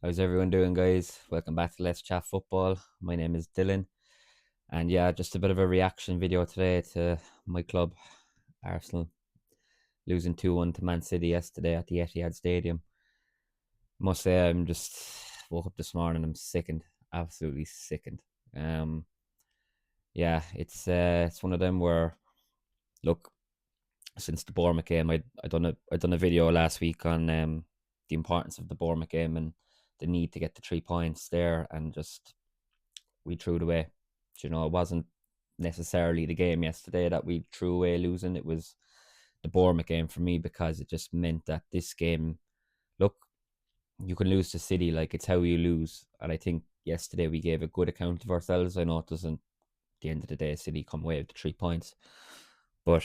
How's everyone doing, guys? Welcome back to Let's Chat Football. My name is Dylan, and yeah, just a bit of a reaction video today to my club, Arsenal, losing 2-1 to Man City yesterday at the Etihad Stadium. Must say, I'm just woke up this morning, I'm sickened, absolutely sickened. Um, yeah, it's one of them where, look, since the Bournemouth game, I done a video last week on the importance of the Bournemouth game and the need to get the 3 points there, and just we threw it away. It wasn't necessarily the game yesterday that we threw away losing. It was the Bournemouth game for me, because it just meant that this game, look, you can lose to City, like it's how you lose. And I think yesterday we gave a good account of ourselves. I know it doesn't, at the end of the day, City come away with the 3 points. But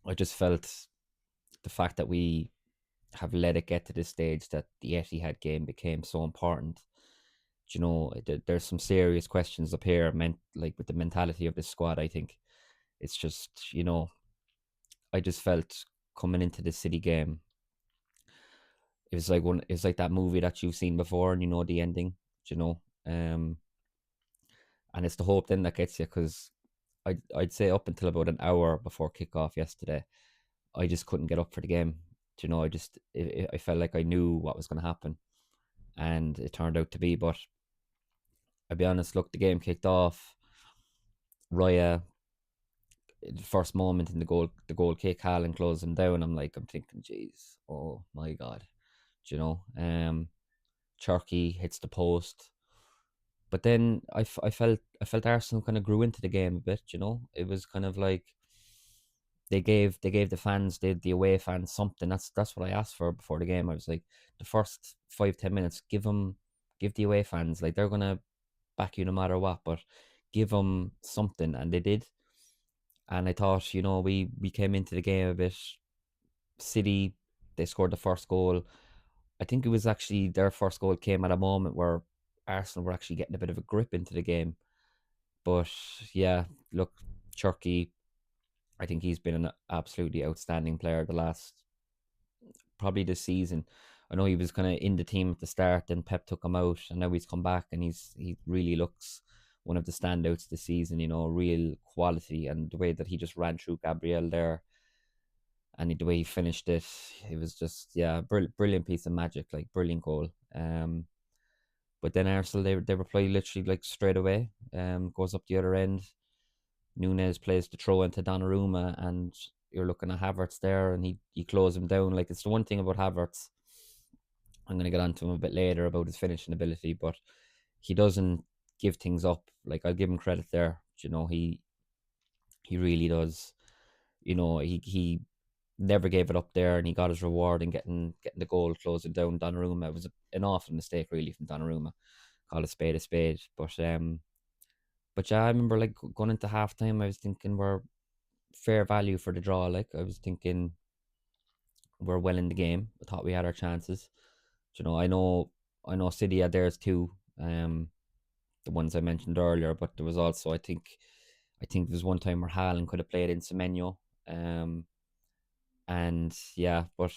I just felt the fact that we have let it get to this stage that the Etihad game became so important. There's some serious questions up here, meant like with the mentality of this squad. I think it's just, I just felt coming into the City game, it's like that movie that you've seen before, and you know the ending. You know, um, and it's the hope then that gets you, because I'd say up until about an hour before kickoff yesterday, I just couldn't get up for the game. I felt like I knew what was going to happen, and it turned out to be. But I'll be honest, look, the game kicked off. Raya, the first moment in the goal kick, Haaland closed him down. I'm thinking, jeez, oh my god, you know. Turkey hits the post, but then I felt Arsenal kind of grew into the game a bit. It was kind of like they gave the fans, the away fans, something. That's what I asked for before the game. I was like, the first 5-10 minutes, give the away fans, like, they're gonna back you no matter what, but give them something, and they did. And I thought, we came into the game a bit. City, they scored the first goal. I think it was actually their first goal came at a moment where Arsenal were actually getting a bit of a grip into the game. But yeah, look, Chucky, I think he's been an absolutely outstanding player the last, probably this season. I know he was kind of in the team at the start, then Pep took him out, and now he's come back, and he really looks one of the standouts this season. Real quality, and the way that he just ran through Gabriel there, and the way he finished it, it was just, yeah, brilliant piece of magic, like brilliant goal. But then Arsenal, they reply literally like straight away. Goes up the other end. Nunes plays the throw into Donnarumma, and you're looking at Havertz there, and he closed him down. Like, it's the one thing about Havertz. I'm gonna get onto him a bit later about his finishing ability, but he doesn't give things up. Like, I'll give him credit there. He really does. He never gave it up there, and he got his reward in getting the goal, closing down Donnarumma. It was an awful mistake, really, from Donnarumma. Call a spade a spade. But yeah, I remember, like, going into halftime, I was thinking we're fair value for the draw. Like, I was thinking we're well in the game. I thought we had our chances. I know City had theirs too. The ones I mentioned earlier, but there was also, I think there was one time where Haaland could have played in Semenyo. Um, and yeah, but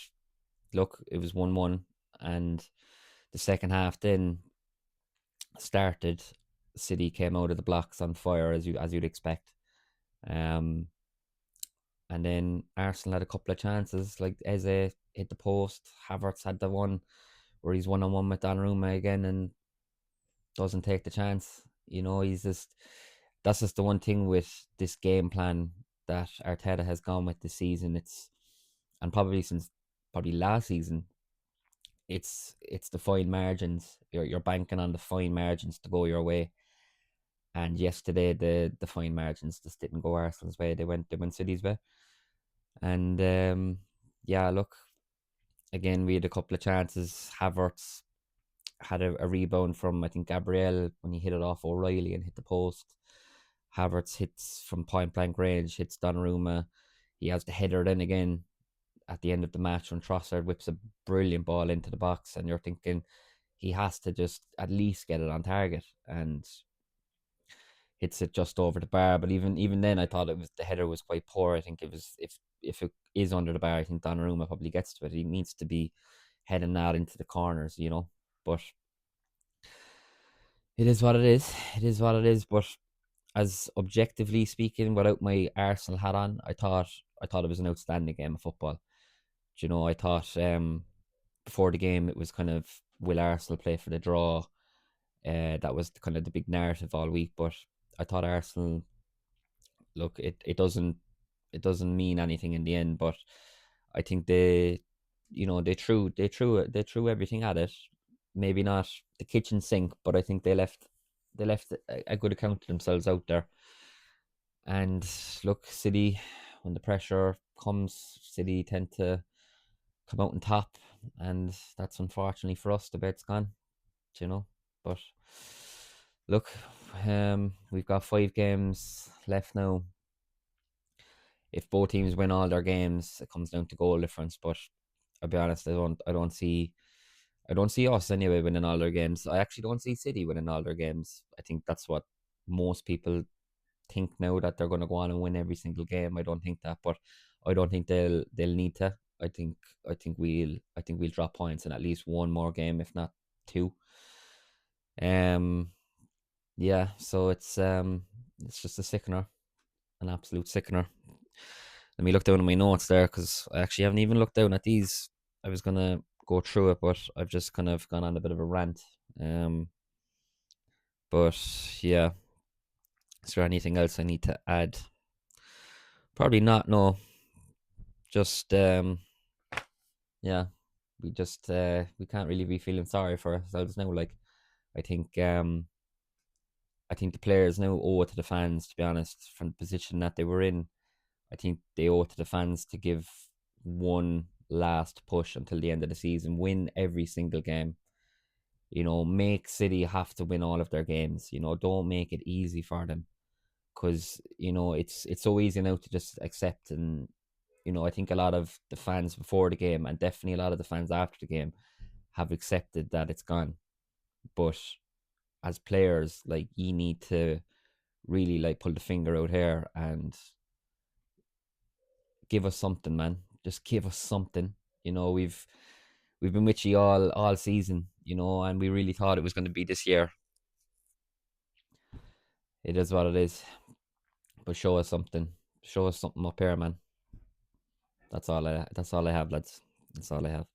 look, it was 1-1, and the second half then started. City came out of the blocks on fire, as you'd expect. Um, and then Arsenal had a couple of chances, like Eze hit the post. Havertz had the one where he's 1-on-one with Donnarumma again and doesn't take the chance. He's just That's just the one thing with this game plan that Arteta has gone with this season. And probably since probably last season, it's the fine margins. You're banking on the fine margins to go your way. And yesterday, the fine margins just didn't go Arsenal's way. They went City's way. And yeah, look, again, we had a couple of chances. Havertz had a rebound from, I think, Gabriel, when he hit it off O'Reilly and hit the post. Havertz hits from point blank range, hits Donnarumma. He has the header then again at the end of the match when Trossard whips a brilliant ball into the box, and you're thinking he has to just at least get it on target, and hits it just over the bar. But even then, I thought the header was quite poor. I think it was, if it is under the bar, I think Donnarumma probably gets to it. He needs to be heading that into the corners. But it is what it is. It is what it is. But as objectively speaking, without my Arsenal hat on, I thought it was an outstanding game of football. I thought before the game it was kind of, will Arsenal play for the draw? That was kind of the big narrative all week. But I thought Arsenal, look, it doesn't mean anything in the end. But I think they threw everything at it. Maybe not the kitchen sink, but I think they left a good account of themselves out there. And look, City, when the pressure comes, City tend to come out on top, and that's unfortunately for us. The bet's gone, you know. But look, we've got 5 games left now. If both teams win all their games, it comes down to goal difference. But I'll be honest, I don't see us anyway winning all their games. I actually don't see City winning all their games. I think that's what most people think now, that they're going to go on and win every single game. I don't think that, but I don't think they'll need to. I think we'll drop points in at least one more game, if not two. Um, yeah. So it's just a sickener, an absolute sickener. Let me look down at my notes there, because I actually haven't even looked down at these. I was gonna go through it, but I've just kind of gone on a bit of a rant. Um, but yeah, is there anything else I need to add? Probably not. No, just yeah, we can't really be feeling sorry for ourselves now. Like, I think um I think the players now owe it to the fans, to be honest, from the position that they were in. I think they owe it to the fans to give one last push until the end of the season, win every single game. Make City have to win all of their games. Don't make it easy for them, because it's so easy now to just accept. And I think a lot of the fans before the game, and definitely a lot of the fans after the game, have accepted that it's gone. But as players, like, you need to really, like, pull the finger out here and give us something, man. Just give us something. We've been with you all season, and we really thought it was going to be this year. It is what it is. But show us something. Show us something up here, man. That's all I have, lads. That's all I have.